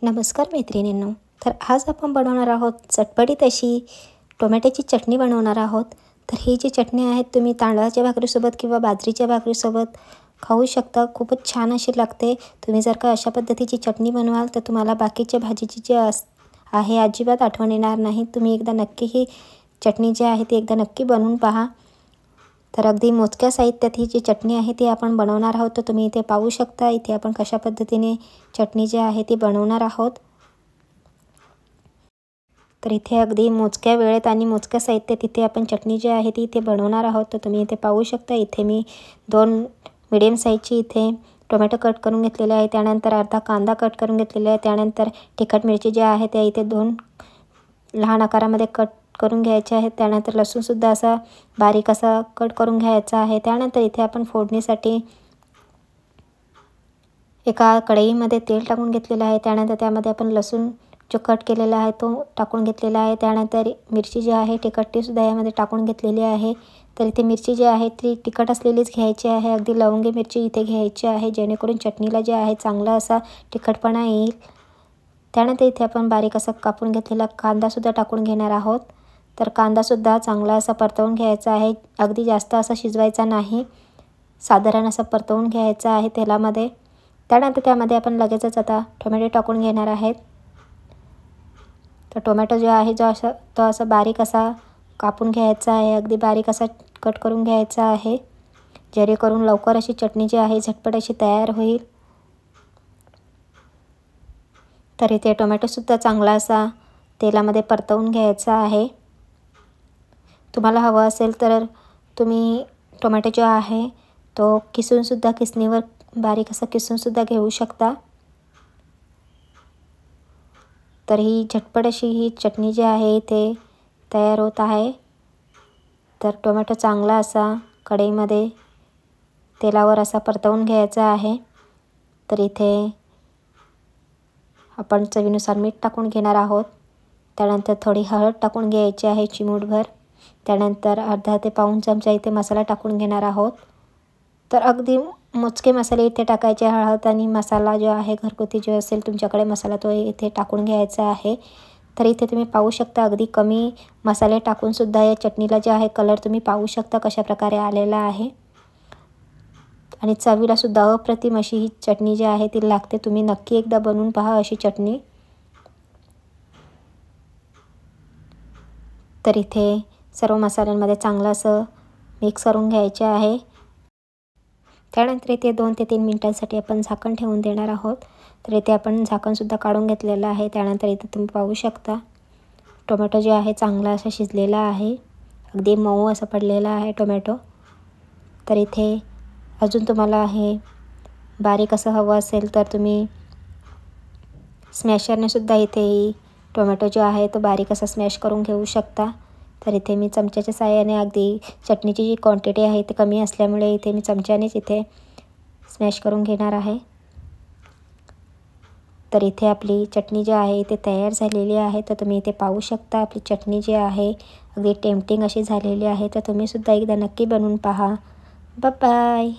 नमस्कार मैत्रिणींनो, तर आज आपण बनवणार आहोत चटपटीत अशी टोमॅटोची चटणी बनवणार आहोत। तर ही जी चटणी आहे तुम्ही तांदळाच्या भाकरीसोबत किंवा बाजरीच्या भाकरीसोबत खाऊ शकता। खूपच छान अशी लागते। तुम्ही जर का अशा पद्धतीची चटणी बनवाल तर तुम्हाला बाकीच्या भाजीची जी आहे अजिबात आठवण येणार नाही। तुम्ही एकदा नक्की ही चटणी जी आहे ती एकदा नक्की बनवून पहा। तर अगदी मोजक्या साहित्यात ही जी चटणी आहे ती आपण बनवणार आहोत। तर तुम्ही इथे पाहू शकता, इथे आपण कशा पद्धतीने चटणी जी आहे ती बनवणार आहोत। तर इथे अगदी मोजक्या वेळेत आणि मोजक्या साहित्यात इथे आपण चटणी जी आहे ती इथे बनवणार आहोत। तर तुम्ही इथे पाहू शकता, इथे मी 2 मीडियम साईजची इथे टोमॅटो कट करून घेतलेले आहे। त्यानंतर अर्धा कांदा कट करून घेतलेला आहे। त्यानंतर तिखट मिरची जी आहे ते इथे 2 लहान आकारामध्ये कट करून घ्यायचे आहे। त्यानंतर लसूण सुद्धा असा बारीक असा कट करून घ्यायचा आहे। त्यानंतर इथे आपण फोडणीसाठी एका कढईमध्ये तेल टाकून घेतलेलं आहे। त्यानंतर त्यामध्ये आपण लसूण जो कट केलेला आहे तो टाकून घेतलेला आहे। त्यानंतर मिरची जी आहे तिखट ती सुद्धा यामध्ये टाकून घेतलेली आहे। तर इथे मिरची जी आहे ती तिखट असलेलीच घ्यायची आहे। अगदी लवंगी मिरची इथे घ्यायची आहे, जेणेकरून चटणीला जे आहे चांगला असा तिखटपणा येईल। त्यानंतर इथे आपण बारीक असा कापून घेतलेला कांदा सुद्धा टाकून घेणार आहोत। तर कांदा सुद्धा चांगला असा परतवून घ्यायचा आहे, अगदी जास्त असा शिजवायचा नाही, साधारण असा परतवून घ्यायचा आहे तेलामध्ये। त्यानंतर त्यामध्ये आपण लगेचच आता टोमॅटो टाकून घेणार आहेत। तर टोमॅटो जो आहे तो असा बारीक असा कापून घ्यायचा आहे, अगदी बारीक असा कट करून घ्यायचा आहे, जेणेकरून लवकर अशी चटणी जी आहे झटपट अशी तयार होईल। तर इथे टोमॅटोसुद्धा चांगला असा तेलामध्ये परतवून घ्यायचा आहे। तुम्हाला हवं असेल तर तुम्ही टोमॅटो जो आहे तो किसूनसुद्धा किसणीवर बारीक असा किसूनसुद्धा घेऊ शकता। तर ही झटपट अशी ही चटणी जी आहे इथे तयार होत आहे। तर टोमॅटो चांगला असा कढईमध्ये तेलावर असा परतवून घ्यायचा आहे। तर इथे आपण चवीनुसार मीठ टाकून घेणार आहोत। त्यानंतर थोडी हळद टाकून घ्यायची आहे चिमूटभर। त्यानंतर अर्धा ते पाऊण चमचा इथे मसाला टाकून घेणार आहोत। तर अगदी मोजके मसाले इथे टाकायचे, हळद आणि मसाला जो आहे घरगुती जो असेल तुमच्याकडे मसाला तो इथे टाकून घ्यायचा आहे। तर इथे तुम्ही पाहू शकता अगदी कमी मसाले टाकूनसुद्धा या चटणीला जे आहे कलर तुम्ही पाहू शकता कशा प्रकारे आलेला आहे। आणि चवीला सुद्धा अप्रतिम अशी ही चटणी जी आहे ती लागते। तुम्ही नक्की एकदा बनवून पहा अशी चटणी। तर इथे सर्व मसाल्यांमध्ये चांगलं असं मिक्स करून घ्यायचे आहे। त्यानंतर इथे 2 ते 3 मिनिटांसाठी आपण झाकण ठेवून देणार आहोत। तर इथे आपण झाकणसुद्धा काढून घेतलेलं आहे। त्यानंतर इथे तुम्ही पाहू शकता टोमॅटो जे आहे चांगला असा शिजलेला आहे, अगदी मऊ असा पडलेला आहे टोमॅटो। तर इथे अजून तुम्हाला हे बारीक असं हवं असेल तर तुम्ही स्मॅशरने सुद्धा इथे टोमॅटो जो आहे तो बारीक असा स्मॅश करून घेऊ शकता। तर इथे मी चमच्याच्या साहाय्याने अगदी चटणीची जी क्वांटिटी आहे ती कमी असल्यामुळे इथे मी चमच्यानेच इथे स्मॅश करून घेणार आहे। तर इथे आपली चटणी जी आहे ते तयार झालेली आहे। तर तुम्ही इथे पाहू शकता आपली चटणी जी आहे अगदी टेम्पटिंग अशी झालेली आहे। तर तुम्ही सुद्धा एकदा नक्की बनवून पहा। Bye bye.